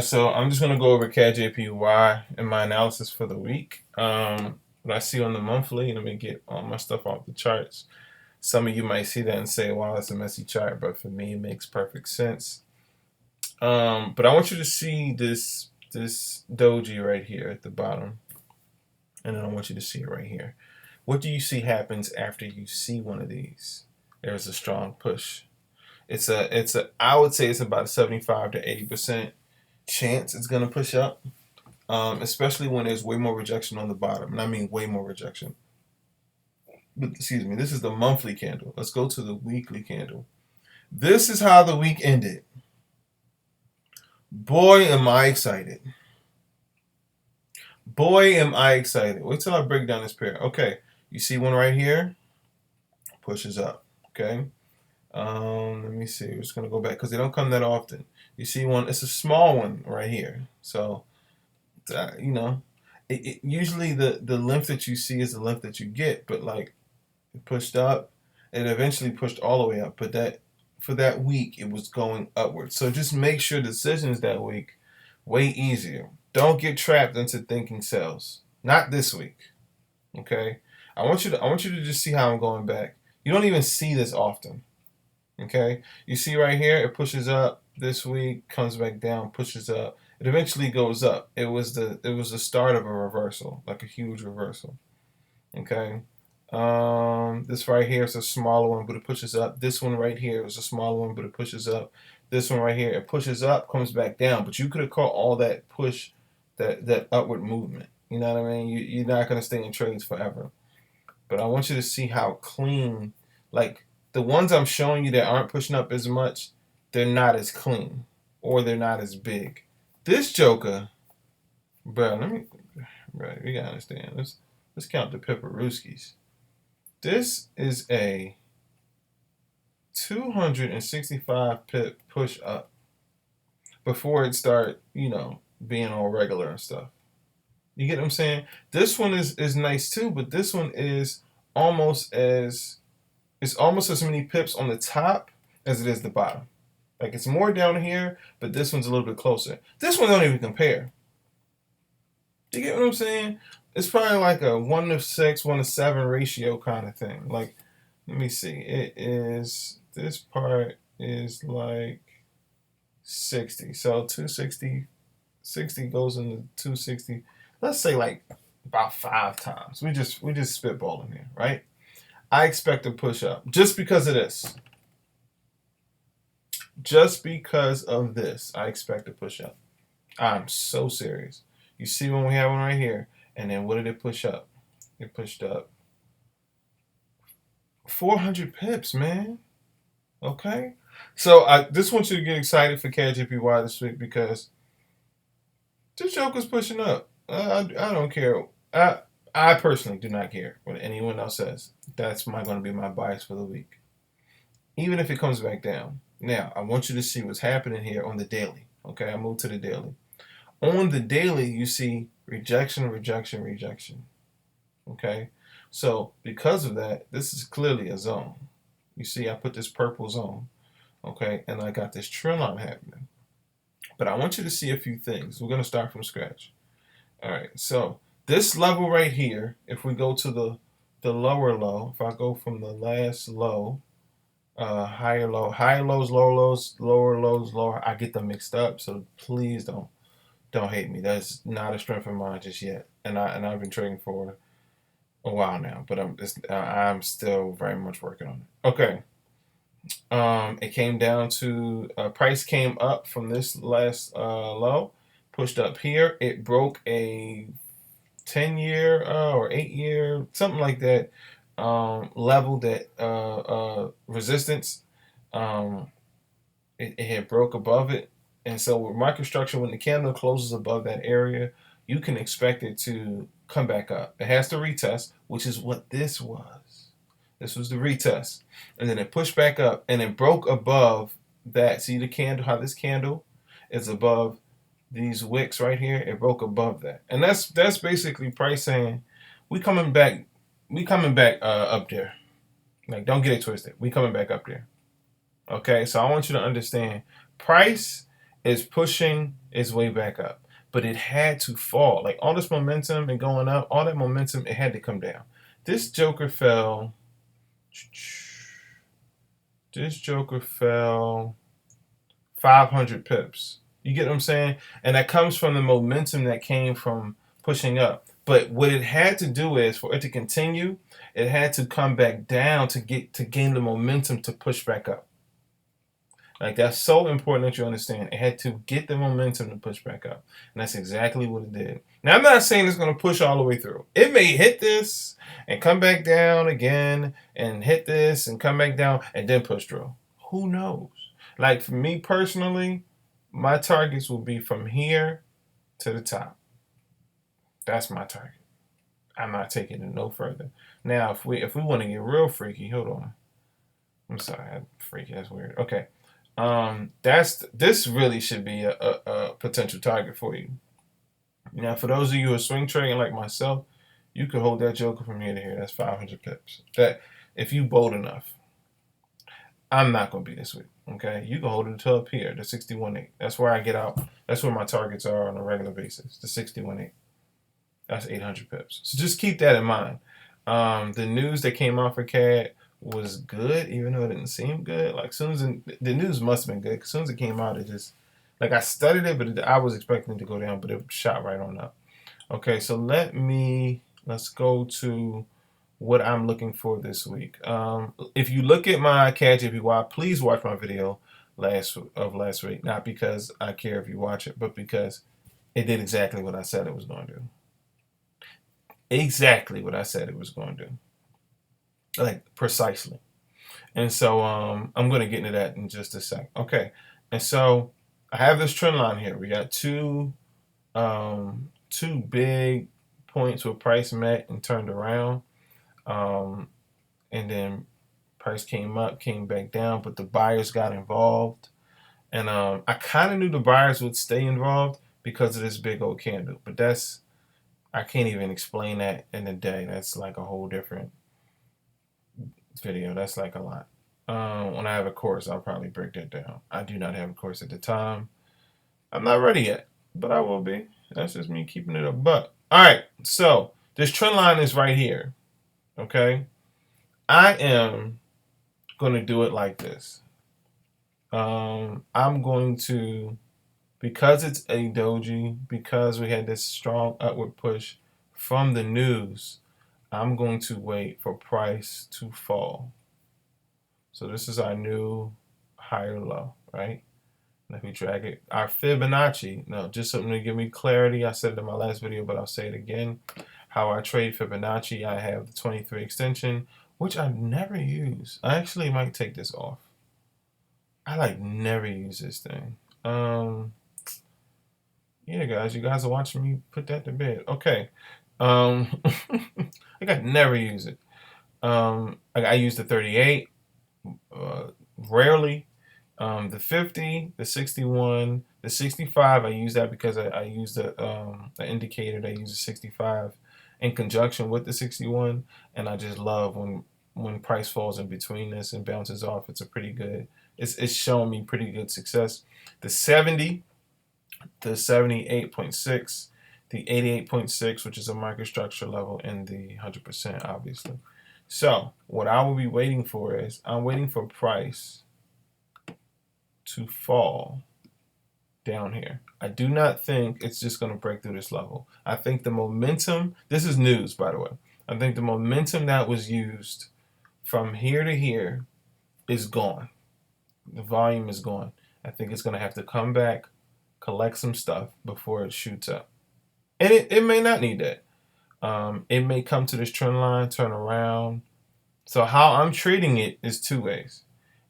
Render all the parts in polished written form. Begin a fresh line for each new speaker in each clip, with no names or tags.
So I'm just gonna go over CADJPY and my analysis for the week. What I see on the monthly. Let me get all my stuff off the charts. Some of you might see that and say, "Wow, that's a messy chart," but for me, it makes perfect sense. But I want you to see this doji right here at the bottom, and then I want you to see it right here. What do you see happens after you see one of these? There's a strong push. It's a I would say it's about a 75 to 80% chance it's gonna push up. Especially when there's way more rejection on the bottom. And I mean way more rejection. But excuse me, this is the monthly candle. Let's go to the weekly candle. This is how the week ended. Boy, am I excited. Boy, am I excited. Wait till I break down this pair. Okay, you see one right here? Pushes up. Okay. Let me see. We're just gonna go back because they don't come that often. You see one, it's a small one right here. So you know, usually the length that you see is the length that you get, but like it pushed up and eventually pushed all the way up. But that for that week it was going upwards. So just make sure decisions that week way easier. Don't get trapped into thinking sales. Not this week. Okay? I want you to just see how I'm going back. You don't even see this often. Okay? You see right here, it pushes up this week, comes back down, pushes up. It eventually goes up. It was the start of a reversal, like a huge reversal. Okay. This right here is a smaller one, but it pushes up. This one right here is a smaller one, but it pushes up. This one right here, it pushes up, comes back down. But you could have caught all that push, that upward movement. You know what I mean? You're not gonna stay in trades forever. But I want you to see how clean, like the ones I'm showing you that aren't pushing up as much, they're not as clean or they're not as big. This Joker, bro, bro, you gotta understand. Let's count the Pepperooskies. This is a 265 pip push up before it start, being all regular and stuff. You get what I'm saying? This one is nice too, but this one is almost as it's almost as many pips on the top as it is the bottom. Like it's more down here, but this one's a little bit closer. This one don't even compare. You get what I'm saying? It's probably like a 1 to 6, 1 to 7 ratio kind of thing. Like, let me see. This part is like 60. So 260, 60 goes into 260. Let's say like about 5 times. We just spitballing here, right? I expect to push up just because of this. Just because of this, I expect to push up. I'm so serious. You see when we have one right here, and then what did it push up? It pushed up 400 pips, man. Okay? So I just want you to get excited for CADJPY this week because this joker's pushing up. I don't care. I personally do not care what anyone else says. That's going to be my bias for the week. Even if it comes back down. Now, I want you to see what's happening here on the daily. Okay, I move to the daily. On the daily, you see rejection, rejection, rejection. Okay, so because of that, this is clearly a zone. You see, I put this purple zone. Okay, and I got this trend line happening. But I want you to see a few things. We're going to start from scratch. All right, so this level right here, if we go to the lower low, if I go from the last low, higher lows, lower lows, lower lows, lower. I get them mixed up, so please don't hate me. That's not a strength of mine just yet, and I've been trading for a while now, but I'm still very much working on it. Okay, it came down to price came up from this last low, pushed up here. It broke a 10-year or 8-year, something like that, level that resistance. Um, it had broke above it. And so with market structure, when the candle closes above that area, you can expect it to come back up. It has to retest, which is what this was. This was the retest. And then it pushed back up and it broke above that. See the candle, how this candle is above these wicks right here? It broke above that. And that's basically price saying we coming back up there. Like, don't get it twisted. We coming back up there. Okay, so I want you to understand price is pushing its way back up. But it had to fall. Like all this momentum and going up, all that momentum, it had to come down. This joker fell. This joker fell 500 pips. You get what I'm saying? And that comes from the momentum that came from pushing up. But what it had to do is for it to continue, it had to come back down to gain the momentum to push back up. Like that's so important that you understand. It had to get the momentum to push back up. And that's exactly what it did. Now I'm not saying it's going to push all the way through. It may hit this and come back down again and hit this and come back down and then push through. Who knows? Like for me personally, my targets will be from here to the top. That's my target. I'm not taking it no further. Now, if we want to get real freaky, hold on. I'm sorry, freaky. That's weird. Okay, this really should be a potential target for you. Now, for those of you who are swing trading like myself, you could hold that joker from here to here. That's 500 pips. That if you bold enough. I'm not gonna be this week. Okay, you can hold it until up here, the 61.8. That's where I get out. That's where my targets are on a regular basis. The 61.8. That's 800 pips. So just keep that in mind. The news that came out for CAD was good, even though it didn't seem good. Like soon as the news must have been good. As soon as it came out, it just like I studied it, but I was expecting it to go down, but it shot right on up. Okay, so let's go to what I'm looking for this week. If you look at my CADJPY, please watch my video last week. Not because I care if you watch it, but because it did exactly what I said it was going to do. Exactly what I said it was going to do. Like precisely. And so I'm going to get into that in just a sec. Okay. And so I have this trend line here. We got two big points where price met and turned around. And then price came up, came back down, but the buyers got involved. And I kind of knew the buyers would stay involved because of this big old candle. But I can't even explain that in a day. That's like a whole different video. That's like a lot. When I have a course, I'll probably break that down. I do not have a course at the time. I'm not ready yet, but I will be. That's just me keeping it a buck. All right, so this trend line is right here. Okay, I am going to do it like this. I'm going to, because it's a doji, because we had this strong upward push from the news, I'm going to wait for price to fall. So this is our new higher low, right? Let me drag it. Our Fibonacci, no, just something to give me clarity. I said it in my last video, but I'll say it again. How I trade Fibonacci, I have the 23 extension, which I never use. I actually might take this off. I like never use this thing. Yeah, guys, you guys are watching me put that to bed. Okay. I got never use it. I use the 38, rarely. The 50, the 61, the 65, I use that because I use the indicator. I use the 65 in conjunction with the 61, and I just love when price falls in between this and bounces off. It's a pretty good. It's showing me pretty good success. The 70, the 78.6, the 88.6, which is a microstructure level, and the 100%, obviously. So what I will be waiting for is I'm waiting for price to fall down here. I do not think it's just going to break through this level. I think the momentum, this is news, by the way. I think the momentum that was used from here to here is gone. The volume is gone. I think it's going to have to come back, collect some stuff before it shoots up. And it may not need that. It may come to this trend line, turn around. So how I'm treating it is two ways.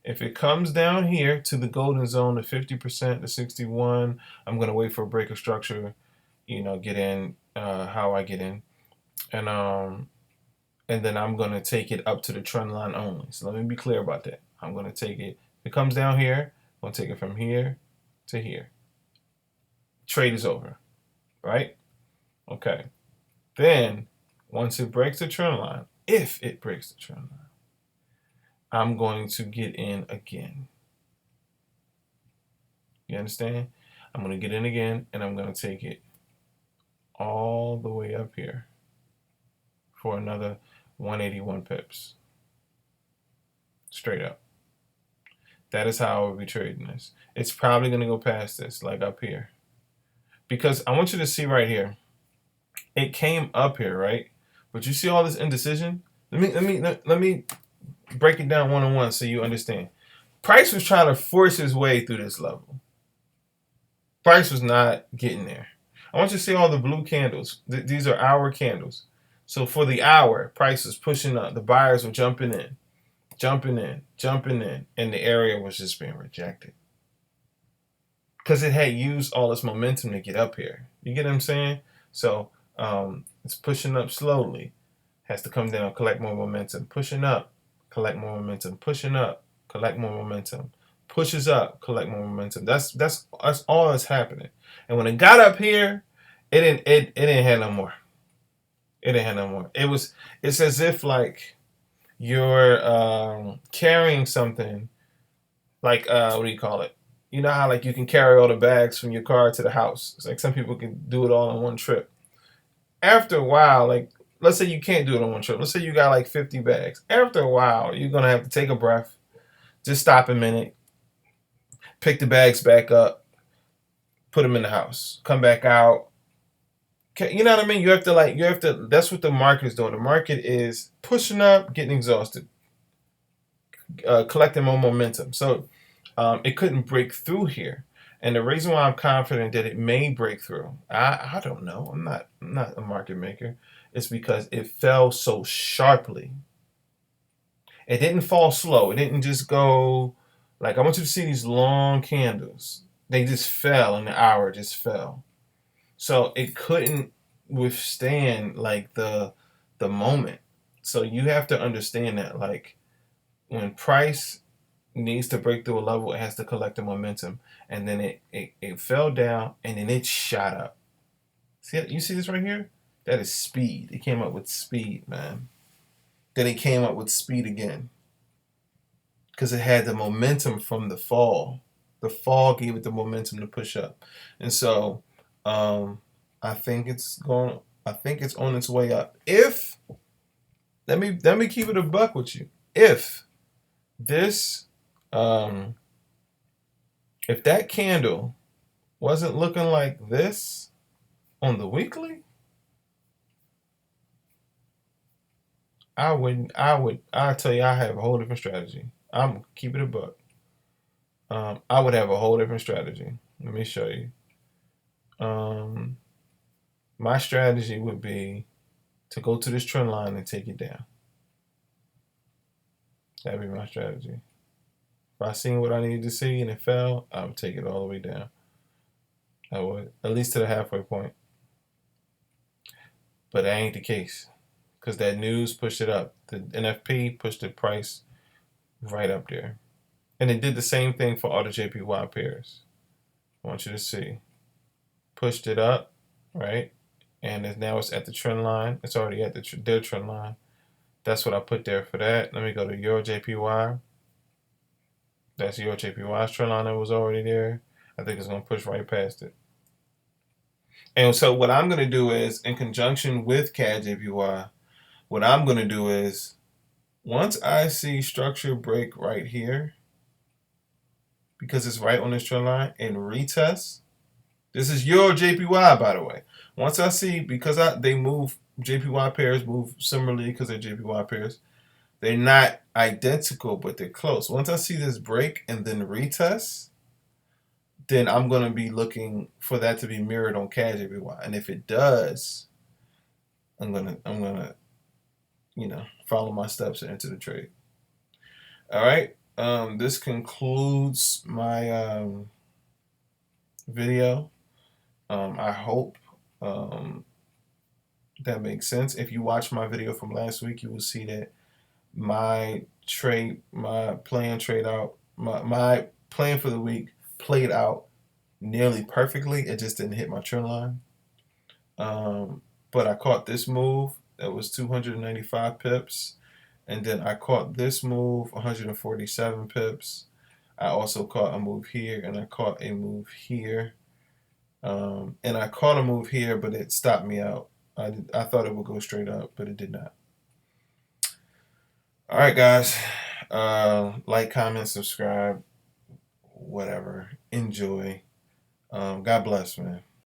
If it comes down here to the golden zone, the 50%, the 61, I'm going to wait for a break of structure, get in how I get in. And then I'm going to take it up to the trend line only. So let me be clear about that. I'm going to take it. If it comes down here, I'm going to take it from here to here. Trade is over, right? Okay. Then once it breaks the trend line, if it breaks the trend line, I'm going to get in again. You understand? I'm going to get in again, and I'm going to take it all the way up here for another 181 pips. Straight up. That is how I would be trading this. It's probably going to go past this, like up here. Because I want you to see right here. It came up here, right? But you see all this indecision? Let me break it down one-on-one so you understand. Price was trying to force his way through this level. Price was not getting there. I want you to see all the blue candles. These are hour candles. So for the hour, price was pushing up. The buyers were jumping in, and the area was just being rejected. Because it had used all its momentum to get up here. You get what I'm saying? So it's pushing up slowly. Has to come down, collect more momentum. Pushing up, collect more momentum. Pushing up, collect more momentum. Pushes up, collect more momentum. That's all that's happening. And when it got up here, it didn't have no more. It didn't have no more. It's as if like you're carrying something like what do you call it? You know how like you can carry all the bags from your car to the house. It's like some people can do it all in one trip. After a while, like let's say you can't do it on one trip. Let's say you got like 50 bags. After a while, you're gonna have to take a breath, just stop a minute, pick the bags back up, put them in the house, come back out. You know what I mean? You have to. That's what the market is doing. The market is pushing up, getting exhausted, collecting more momentum. So it couldn't break through here. And the reason why I'm confident that it may break through, I don't know. I'm not a market maker. It's because it fell so sharply. It didn't fall slow. It didn't just go like I want you to see these long candles. They just fell and the hour just fell. So it couldn't withstand like the moment. So you have to understand that like when price needs to break through a level, it has to collect the momentum. And then it fell down and then it shot up. See, you see this right here? That is speed. It came up with speed, man. Then it came up with speed again. Because it had the momentum from the fall. The fall gave it the momentum to push up. And so I think it's on its way up. If let me keep it a buck with you. If this if that candle wasn't looking like this on the weekly, I tell you I have a whole different strategy. I'm keep it a buck. I would have a whole different strategy. Let me show you. My strategy would be to go to this trend line and take it down. That'd be my strategy. If I seen what I needed to see and it fell, I would take it all the way down. I would, at least to the halfway point. But that ain't the case. Because that news pushed it up. The NFP pushed the price right up there. And it did the same thing for all the JPY pairs. I want you to see. Pushed it up, right? And now it's at the trend line. It's already at their trend line. That's what I put there for that. Let me go to Euro JPY. That's Euro JPY's trend line that was already there. I think it's going to push right past it. And so what I'm going to do is, in conjunction with CADJPY, what I'm going to do is, once I see structure break right here, because it's right on this trend line, and retest, this is Euro JPY, by the way. Once I see, because they move, JPY pairs move similarly because they're JPY pairs. They're not identical, but they're close. Once I see this break and then retest, then I'm going to be looking for that to be mirrored on CADJPY. And if it does, I'm gonna follow my steps and enter the trade. All right. This concludes my video. I hope that makes sense. If you watch my video from last week, you will see that my plan for the week played out nearly perfectly. It just didn't hit my trend line. But I caught this move that was 295 pips. And then I caught this move, 147 pips. I also caught a move here, and I caught a move here. And I caught a move here, but it stopped me out. I thought it would go straight up, but it did not. All right, guys. Like, comment, subscribe, whatever. Enjoy. God bless, man.